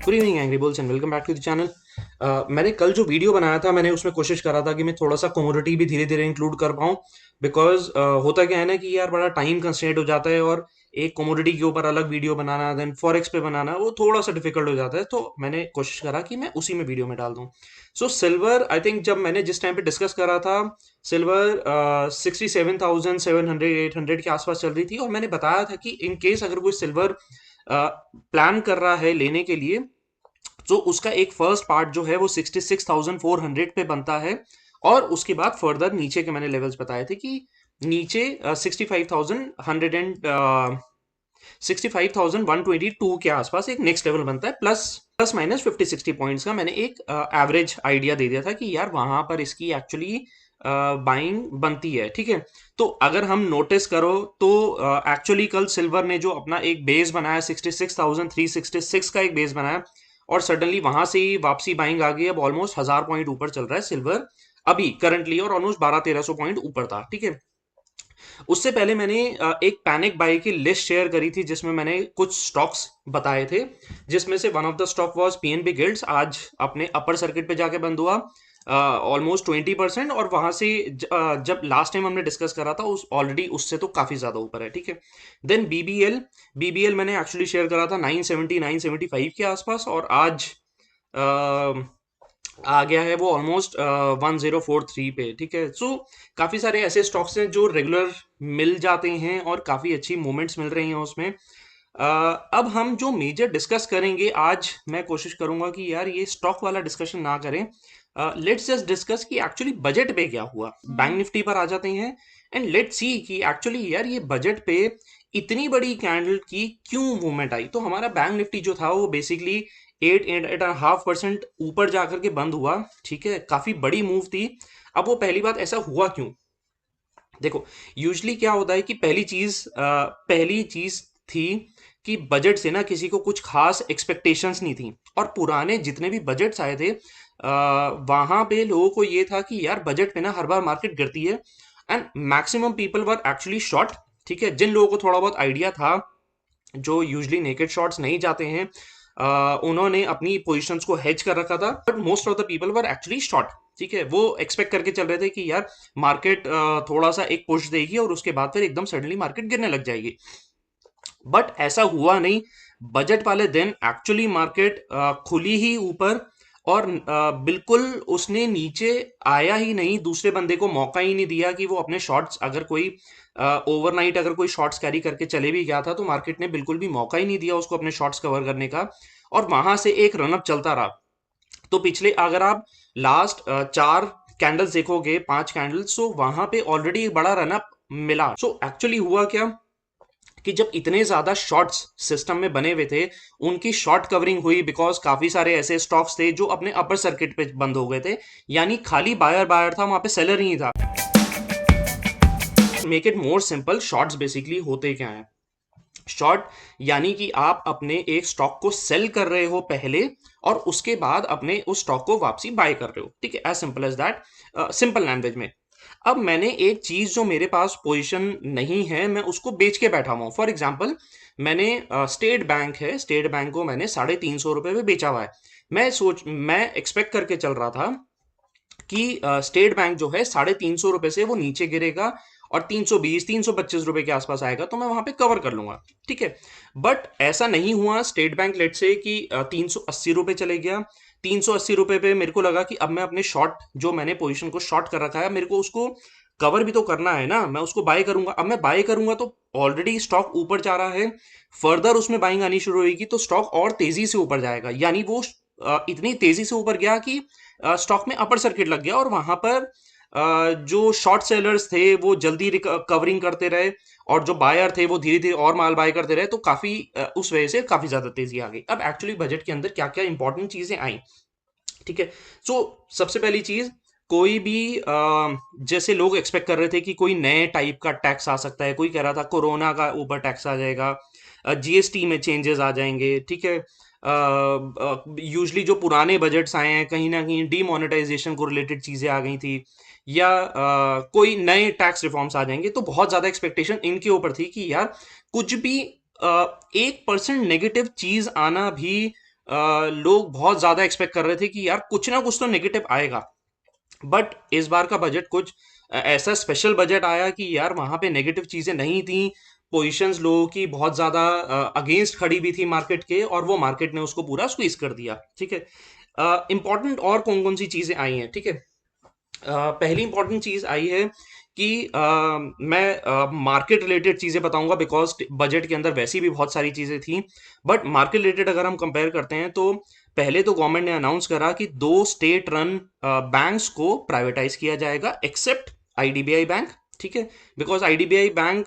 Good evening angry bulls and welcome back to the channel. मैंने कल जो video बनाया था मैंने उसमें कोशिश करा था कि मैं थोड़ा सा कमोडिटी भी धीरे धीरे इंक्लूड कर पाऊँ। बिकॉज होता क्या है ना कि यार बड़ा टाइम कंस्ट्रेंट हो जाता है और एक कमोडिटी के ऊपर अलग वीडियो बनाना देन फॉरेक्स पे बनाना वो थोड़ा सा डिफिकल्ट हो जाता है, तो मैंने कोशिश करा कि मैं उसी में वीडियो में डाल दूँ। सो सिल्वर आई थिंक जब मैंने जिस टाइम पे डिस्कस करा था सिल्वर 67,700 800 के आसपास चल रही थी और मैंने बताया था कि इन केस अगर कोई सिल्वर प्लान कर रहा है लेने के लिए तो उसका एक फर्स्ट पार्ट जो है वो 66,400 पे बनता है। और उसके बाद फर्दर नीचे के मैंने लेवल्स बताए थे कि नीचे 65,122 के आसपास एक नेक्स्ट लेवल बनता है, प्लस प्लस माइनस 50-60 पॉइंट्स का मैंने एक एवरेज आइडिया दे दिया था कि यार वहां पर इसकी एक्चुअली बाइंग बनती है। ठीक है, तो अगर हम नोटिस करो तो एक्चुअली कल सिल्वर ने जो अपना एक बेस बनाया 66,366 का एक बेस बनाया और सडनली वहां से ही वापसी बाइंग आ गई। अब ऑलमोस्ट 1,000 पॉइंट ऊपर चल रहा है सिल्वर अभी करंटली और ऑलमोस्ट 1200-1300 पॉइंट ऊपर था। ठीक है, उससे पहले मैंने एक पैनिक बाई की लिस्ट शेयर करी थी जिसमें मैंने कुछ स्टॉक्स बताए थे, जिसमें से one of the stock was PNB guilds. आज अपने अपर सर्किट पे जाके बंद हुआ ऑलमोस्ट 20%, और वहां से जब लास्ट टाइम हमने डिस्कस करा था उस ऑलरेडी उससे तो काफी ज्यादा ऊपर है। ठीक है, देन बीबीएल मैंने एक्चुअली शेयर करा था 970-975 के आसपास और आज आ गया है वो ऑलमोस्ट 1043 पे। ठीक है, सो काफी सारे ऐसे स्टॉक्स हैं जो रेगुलर मिल जाते हैं और काफी अच्छी मूवमेंट्स मिल रही हैं उसमें। अब हम जो मेजर डिस्कस करेंगे आज, मैं कोशिश करूंगा कि यार ये स्टॉक वाला डिस्कशन ना करें। लेट्स जस्ट डिस्कस कि एक्चुअली बजट पे क्या हुआ। बैंक निफ्टी पर आ जाते हैं एंड लेट्स सी कि एक्चुअली यार ये बजट पे इतनी बड़ी कैंडल की क्यों मूवमेंट आई। तो हमारा बैंक निफ्टी जो था वो बेसिकली 8.5% ऊपर जाकर के बंद हुआ। ठीक है, काफी बड़ी मूव थी। अब वो पहली बात ऐसा हुआ क्यों, देखो यूजली क्या होता है कि पहली चीज थी कि बजट से ना किसी को कुछ खास एक्सपेक्टेशंस नहीं थी और पुराने जितने भी बजट्स आए थे वहां पे लोगों को ये था कि यार बजट पे ना हर बार मार्केट गिरती है and maximum people were actually short. ठीक है, जिन लोगों को थोड़ा बहुत आइडिया था, जो यूजली नेकेड शॉट्स नहीं जाते हैं, उन्होंने अपनी पोजीशंस को हेज कर रखा था, but most of the people were actually short. ठीक है, वो एक्सपेक्ट करके चल रहे थे कि यार मार्केट थोड़ा सा एक पुश देगी और उसके बाद फिर एकदम सडनली मार्केट गिरने लग जाएगी, बट ऐसा हुआ नहीं। बजट वाले दिन एक्चुअली मार्केट खुली ही ऊपर और बिल्कुल उसने नीचे आया ही नहीं, दूसरे बंदे को मौका ही नहीं दिया कि वो अपने शॉर्ट्स, अगर कोई ओवरनाइट अगर कोई शॉर्ट्स कैरी करके चले भी गया था तो मार्केट ने बिल्कुल भी मौका ही नहीं दिया उसको अपने शॉर्ट्स कवर करने का, और वहां से एक रनअप चलता रहा। तो पिछले अगर आप लास्ट 4 कैंडल्स देखोगे, 5 कैंडल्स, तो वहां पे ऑलरेडी एक बड़ा रनअप मिला। सो एक्चुअली हुआ क्या कि जब इतने ज्यादा शॉर्ट्स सिस्टम में बने हुए थे, उनकी शॉर्ट कवरिंग हुई बिकॉज काफी सारे ऐसे स्टॉक्स थे जो अपने अपर सर्किट पे बंद हो गए थे, यानी खाली बायर बायर था, वहां पे सेलर नहीं था। Make it more simple, shorts basically होते क्या है? शॉर्ट यानी कि आप अपने एक स्टॉक को सेल कर रहे हो पहले और उसके बाद अपने उस स्टॉक को वापसी बाय कर रहे हो। ठीक है, as simple as that, simple language में। अब मैंने एक चीज जो मेरे पास पोजीशन नहीं है मैं उसको बेच के बैठा हुआ हूं। फॉर एग्जांपल, मैंने स्टेट बैंक है, स्टेट बैंक को मैंने 350 रुपए में बेचा हुआ है। मैं एक्सपेक्ट करके चल रहा था कि स्टेट बैंक जो है 350 रुपए से वो नीचे गिरेगा और 320-325 रुपए के आसपास आएगा तो मैं वहां पे कवर कर लूंगा। ठीक है, बट ऐसा नहीं हुआ। स्टेट बैंक लेट से कि 380 रुपए चले गया। 380 रुपए पे मेरे को लगा कि अब मैं अपने शॉर्ट, जो मैंने पोजीशन को शॉर्ट कर रखा है, मेरे को उसको कवर भी तो करना है ना, मैं उसको बाय करूंगा। अब मैं बाय करूंगा तो ऑलरेडी स्टॉक ऊपर जा रहा है, फर्दर उसमें बाइंग आनी शुरू होगी तो स्टॉक और तेजी से ऊपर जाएगा, यानी वो इतनी तेजी से ऊपर गया कि स्टॉक में अपर सर्किट लग गया और वहां पर जो शॉर्ट सेलर्स थे वो जल्दी कवरिंग करते रहे और जो बायर थे वो धीरे धीरे और माल बाय करते रहे, तो काफी उस वजह से काफी ज्यादा तेजी आ गई। अब एक्चुअली बजट के अंदर क्या क्या इंपॉर्टेंट चीजें आई, ठीक है। सो सबसे पहली चीज, कोई भी जैसे लोग एक्सपेक्ट कर रहे थे कि कोई नए टाइप का टैक्स आ सकता है, कोई कह रहा था कोरोना का ऊपर टैक्स आ जाएगा, जीएसटी में चेंजेस आ जाएंगे। ठीक है, यूजली जो पुराने बजट्स आए हैं कहीं ना कहीं डीमोनेटाइजेशन को रिलेटेड चीजें आ गई थी, या कोई नए टैक्स रिफॉर्म्स आ जाएंगे, तो बहुत ज्यादा एक्सपेक्टेशन इनके ऊपर थी कि यार कुछ भी 1% नेगेटिव चीज आना भी लोग बहुत ज्यादा एक्सपेक्ट कर रहे थे कि यार कुछ ना कुछ तो नेगेटिव आएगा। बट इस बार का बजट कुछ ऐसा स्पेशल बजट आया कि यार वहां पे नेगेटिव चीजें नहीं थी। पोजीशंस लोगों की बहुत ज्यादा अगेंस्ट खड़ी भी थी मार्केट के, और वो मार्केट ने उसको पूरा स्क्वीज कर दिया। ठीक है। इंपॉर्टेंट और कौन कौन सी चीजें आई हैं, ठीक है। पहली इंपॉर्टेंट चीज आई है कि मैं मार्केट रिलेटेड चीजें बताऊंगा, बिकॉज बजट के अंदर वैसी भी बहुत सारी चीजें थी। बट मार्केट रिलेटेड अगर हम कंपेयर करते हैं तो पहले तो गवर्नमेंट ने अनाउंस करा कि 2 स्टेट रन बैंक्स को प्राइवेटाइज किया जाएगा, एक्सेप्ट आईडीबीआई बैंक। ठीक है। बिकॉज आईडीबीआई बैंक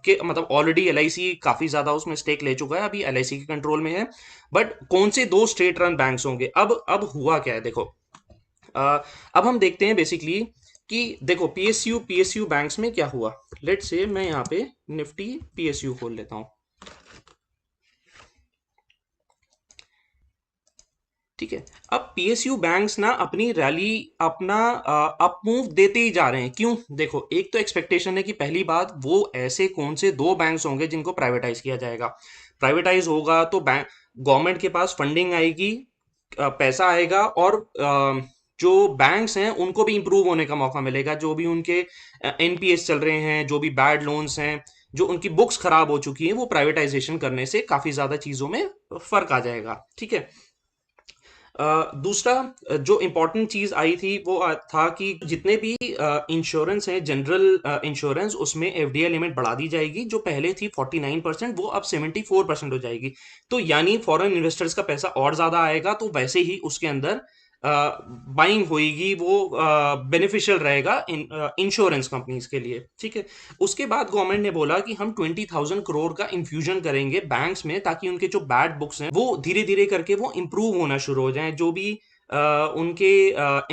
के मतलब ऑलरेडी एलआईसी काफी ज्यादा उसमें स्टेक ले चुका है, अभी एलआईसी के कंट्रोल में है। बट कौन से 2 स्टेट रन बैंक्स होंगे? अब हुआ क्या है देखो। अब हम देखते हैं बेसिकली कि देखो पीएसयू बैंक्स में क्या हुआ। लेट से मैं यहाँ पे निफ्टी पीएसयू खोल लेता हूँ। ठीक है। अब पीएसयू बैंक्स ना अपनी रैली अपना अप मूव देते ही जा रहे हैं। क्यों? देखो, एक तो एक्सपेक्टेशन है कि पहली बात वो ऐसे कौन से 2 बैंक्स होंगे जिनको प्राइवेटाइज किया जाएगा। प्राइवेटाइज होगा तो बैंक गवर्नमेंट के पास फंडिंग आएगी, पैसा आएगा, और जो बैंक्स हैं उनको भी इंप्रूव होने का मौका मिलेगा। जो भी उनके एनपीएस चल रहे हैं, जो भी बैड लोन्स हैं, जो उनकी बुक्स खराब हो चुकी हैं, वो प्राइवेटाइजेशन करने से काफी ज्यादा चीजों में फर्क आ जाएगा। ठीक है। दूसरा जो इम्पोर्टेंट चीज आई थी वो था कि जितने भी इंश्योरेंस हैं, जनरल इंश्योरेंस, उसमें एफडीआई लिमिट बढ़ा दी जाएगी। जो पहले थी 49%, वो अब 74% हो जाएगी। तो यानी फॉरेन इन्वेस्टर्स का पैसा और ज्यादा आएगा, तो वैसे ही उसके अंदर बाइंग होएगी, वो बेनिफिशियल रहेगा इंश्योरेंस कंपनीज के लिए। ठीक है। उसके बाद गवर्नमेंट ने बोला कि हम 20,000 करोड़ का इन्फ्यूजन करेंगे बैंक्स में, ताकि उनके जो बैड बुक्स हैं वो धीरे धीरे करके वो इम्प्रूव होना शुरू हो जाएं। जो भी उनके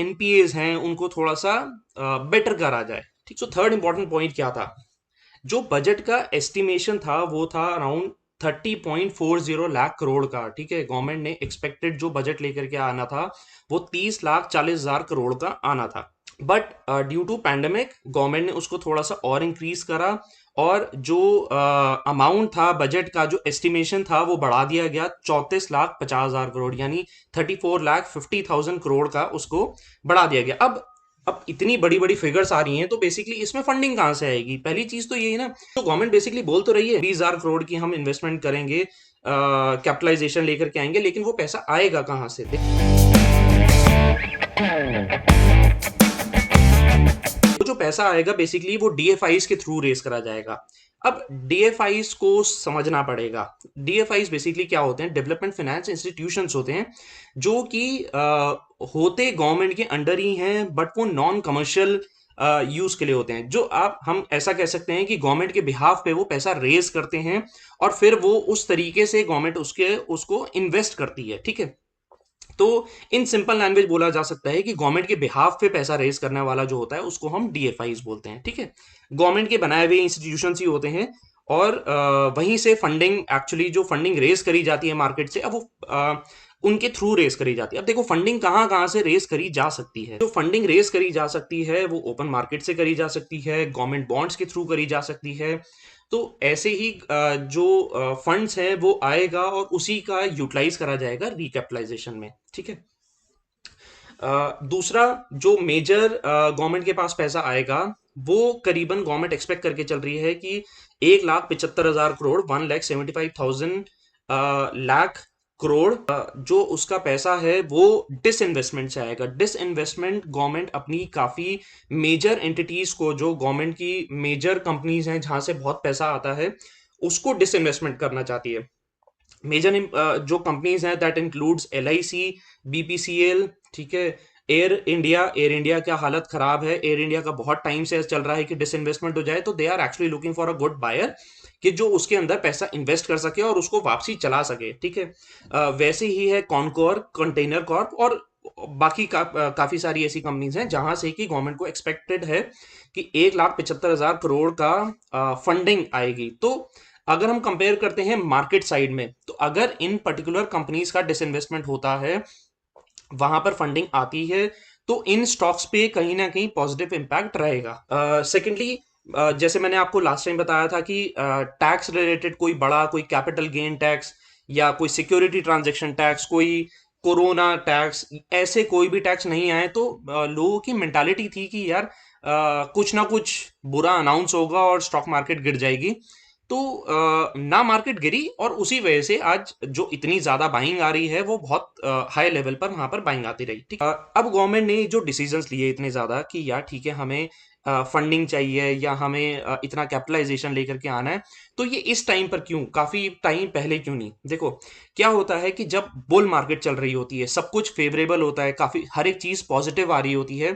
एनपीएज हैं उनको थोड़ा सा बेटर करा जाए। ठीक। सो थर्ड इंपॉर्टेंट पॉइंट क्या था? जो बजट का एस्टिमेशन था वो था अराउंड 30.40 लाख करोड़ का। ठीक है। गवर्नमेंट ने एक्सपेक्टेड जो बजट लेकर के आना था वो 30,40,000 करोड़ का आना था। But due to pandemic government ने उसको थोड़ा सा और इंक्रीज करा, और जो अमाउंट था बजट का, जो एस्टिमेशन था, वो बढ़ा दिया गया 34,50,000 करोड़, यानी 34,50,000 करोड़ का उसको बढ़ा दिया गया। अब इतनी बड़ी बड़ी फिगर्स आ रही हैं, तो बेसिकली इसमें फंडिंग कहाँ से आएगी? पहली चीज तो यही है ना। तो गवर्नमेंट बेसिकली बोल तो रही है 20,000 करोड़ की हम इन्वेस्टमेंट करेंगे, कैपिटलाइजेशन लेकर के आएंगे, लेकिन वो पैसा आएगा कहाँ से? तो जो पैसा आएगा बेसिकली वो डीएफआईज के थ्रू रेस करा जाएगा। अब डीएफआईज को समझना पड़ेगा। डीएफआईज बेसिकली क्या होते हैं? डेवलपमेंट फाइनेंस इंस्टीट्यूशंस होते हैं, जो कि होते गवर्नमेंट के अंडर ही हैं, बट वो नॉन कमर्शियल यूज के लिए होते हैं। जो आप हम ऐसा कह सकते हैं कि गवर्नमेंट के बिहाफ पे वो पैसा रेज करते हैं, और फिर वो उस तरीके से गवर्नमेंट उसको इन्वेस्ट करती है। ठीक है। तो इन सिंपल लैंग्वेज बोला जा सकता है कि गवर्नमेंट के बिहाफ पे पैसा रेज करने वाला जो होता है उसको हम डीएफआईज बोलते हैं। ठीक है। गवर्नमेंट के बनाए हुए इंस्टीट्यूशन ही होते हैं, और वहीं से फंडिंग, एक्चुअली जो फंडिंग रेज करी जाती है मार्केट से, अब वो उनके थ्रू रेज करी जाती है। अब देखो फंडिंग कहाँ कहाँ से रेज करी जा सकती है। जो फंडिंग रेज करी जा सकती है वो ओपन मार्केट से करी जा सकती है, गवर्नमेंट बॉन्ड्स के थ्रू करी जा सकती है। तो ऐसे ही जो फंड्स है वो आएगा और उसी का यूटिलाइज करा जाएगा रिकैपिटलाइजेशन में। ठीक है। दूसरा जो मेजर गवर्नमेंट के पास पैसा आएगा, वो करीबन गवर्नमेंट एक्सपेक्ट करके चल रही है कि 1,75,000 करोड़, 1,75,000 लाख करोड़, जो उसका पैसा है वो डिसइन्वेस्टमेंट से आएगा। डिसइन्वेस्टमेंट गवर्नमेंट अपनी काफी मेजर एंटिटीज को, जो गवर्नमेंट की मेजर कंपनीज हैं जहां से बहुत पैसा आता है, उसको डिसइन्वेस्टमेंट करना चाहती है। मेजर जो कंपनीज हैं दैट इंक्लूड्स एलआईसी, बीपीसीएल। ठीक है। एयर इंडिया क्या हालत खराब है। एयर इंडिया का बहुत टाइम से चल रहा है कि डिसइन्वेस्टमेंट हो जाए, तो they are actually looking for a good buyer, कि जो उसके अंदर पैसा इन्वेस्ट कर सके और उसको वापसी चला सके। ठीक है। वैसे ही है कॉनकोर, कंटेनर कॉर्प, और बाकी काफी सारी ऐसी कंपनीज हैं जहां से कि गवर्नमेंट को एक्सपेक्टेड है कि 1,75,000 करोड़ का फंडिंग आएगी। तो अगर हम कंपेयर करते हैं मार्केट साइड में, तो अगर इन पर्टिकुलर कंपनीज का डिसइन्वेस्टमेंट होता है, वहां पर फंडिंग आती है, तो इन स्टॉक्स पे कहीं ना कहीं पॉजिटिव इम्पैक्ट रहेगा। सेकेंडली, जैसे मैंने आपको लास्ट टाइम बताया था कि टैक्स रिलेटेड कोई बड़ा कोई कैपिटल गेन टैक्स या कोई सिक्योरिटी ट्रांजैक्शन टैक्स, कोई कोरोना टैक्स, ऐसे कोई भी टैक्स नहीं आए, तो लोगों की मेंटालिटी थी कि यार कुछ ना कुछ बुरा अनाउंस होगा और स्टॉक मार्केट गिर जाएगी। तो ना मार्केट गिरी, और उसी वजह से आज जो इतनी ज्यादा बाइंग आ रही है वो बहुत हाई लेवल पर वहां पर बाइंग आती रही। ठीक। अब गवर्नमेंट ने जो डिसीजंस लिए इतने ज्यादा कि यार ठीक है, हमें फंडिंग चाहिए या हमें इतना कैपिटलाइजेशन लेकर के आना है, तो ये इस टाइम पर क्यों, काफी टाइम पहले क्यों नहीं? देखो, क्या होता है कि जब बुल मार्केट चल रही होती है, सब कुछ फेवरेबल होता है, काफी हर एक चीज पॉजिटिव आ रही होती है,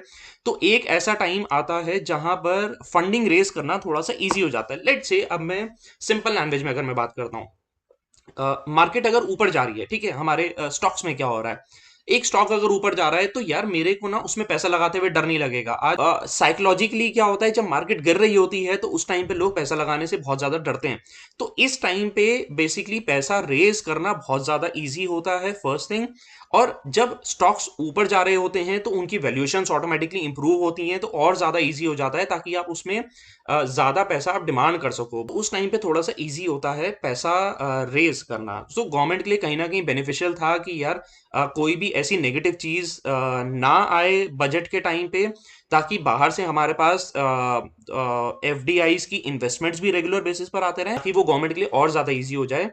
तो एक ऐसा टाइम आता है जहां पर फंडिंग रेज करना थोड़ा सा इजी हो जाता है। लेट से, अब मैं सिंपल लैंग्वेज में अगर मैं बात करता हूँ, मार्केट अगर ऊपर जा रही है, ठीक है, हमारे स्टॉक्स में क्या हो रहा है, एक स्टॉक अगर ऊपर जा रहा है तो यार मेरे को ना उसमें पैसा लगाते हुए डर नहीं लगेगा। आज साइकोलॉजिकली क्या होता है, जब मार्केट गिर रही होती है तो उस टाइम पे लोग पैसा लगाने से बहुत ज्यादा डरते हैं। तो इस टाइम पे बेसिकली पैसा रेज करना बहुत ज्यादा इजी होता है, फर्स्ट थिंग। और जब स्टॉक्स ऊपर जा रहे होते हैं तो उनकी वैल्यूएशंस ऑटोमेटिकली इंप्रूव होती हैं, तो और ज्यादा इजी हो जाता है, ताकि आप उसमें ज्यादा पैसा आप डिमांड कर सको। तो उस टाइम पे थोड़ा सा इजी होता है पैसा रेज करना। सो गवर्नमेंट के लिए कहीं ना कहीं बेनिफिशियल था कि यार कोई भी ऐसी नेगेटिव चीज ना आए बजट के टाइम पे, ताकि बाहर से हमारे पास एफडीआईज की इन्वेस्टमेंट्स भी रेगुलर बेसिस पर आते रहे, ताकि वो गवर्नमेंट के लिए और ज्यादा इजी हो जाए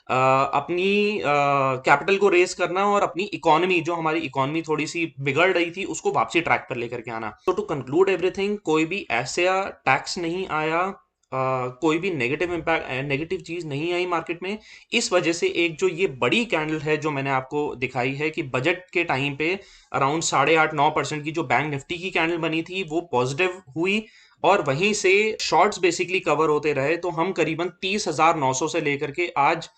अपनी कैपिटल को रेज करना, और अपनी इकोनॉमी, जो हमारी इकोनॉमी थोड़ी सी बिगड़ रही थी, उसको वापसी ट्रैक पर लेकर के आना। तो टू कंक्लूड एवरीथिंग, कोई भी ऐसा टैक्स नहीं आया, कोई भी नेगेटिव इम्पैक्ट, नेगेटिव चीज नहीं आई मार्केट में। इस वजह से एक जो ये बड़ी कैंडल है जो मैंने आपको दिखाई है, कि बजट के टाइम पे अराउंड 8.5-9% की जो बैंक निफ्टी की कैंडल बनी थी वो पॉजिटिव हुई, और वहीं से शॉर्ट्स बेसिकली कवर होते रहे, तो हम करीबन 30,900 से लेकर के आज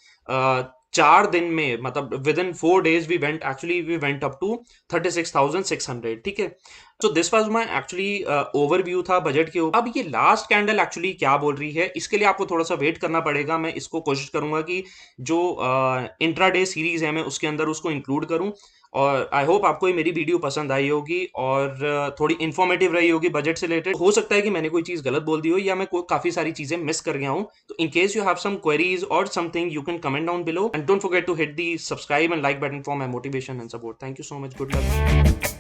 4 दिन में, मतलब within 4 days we went up to 36,600। ठीक है। तो this was my actually overview था बजट के ऊपर। अब ये लास्ट कैंडल एक्चुअली क्या बोल रही है, इसके लिए आपको थोड़ा सा वेट करना पड़ेगा। मैं इसको कोशिश करूंगा कि जो इंट्राडे सीरीज है मैं उसके अंदर उसको इंक्लूड करूं, और आई होप आपको ये मेरी वीडियो पसंद आई होगी और थोड़ी इन्फॉर्मेटिव रही होगी बजट से रिलेटेड। हो सकता है कि मैंने कोई चीज गलत बोल दी हो, या मैं काफी सारी चीजें मिस कर गया हूं। तो in case you have some queries और something, you can comment down below, and don't forget to hit the subscribe and like button for my motivation and support. Thank you so much, good luck.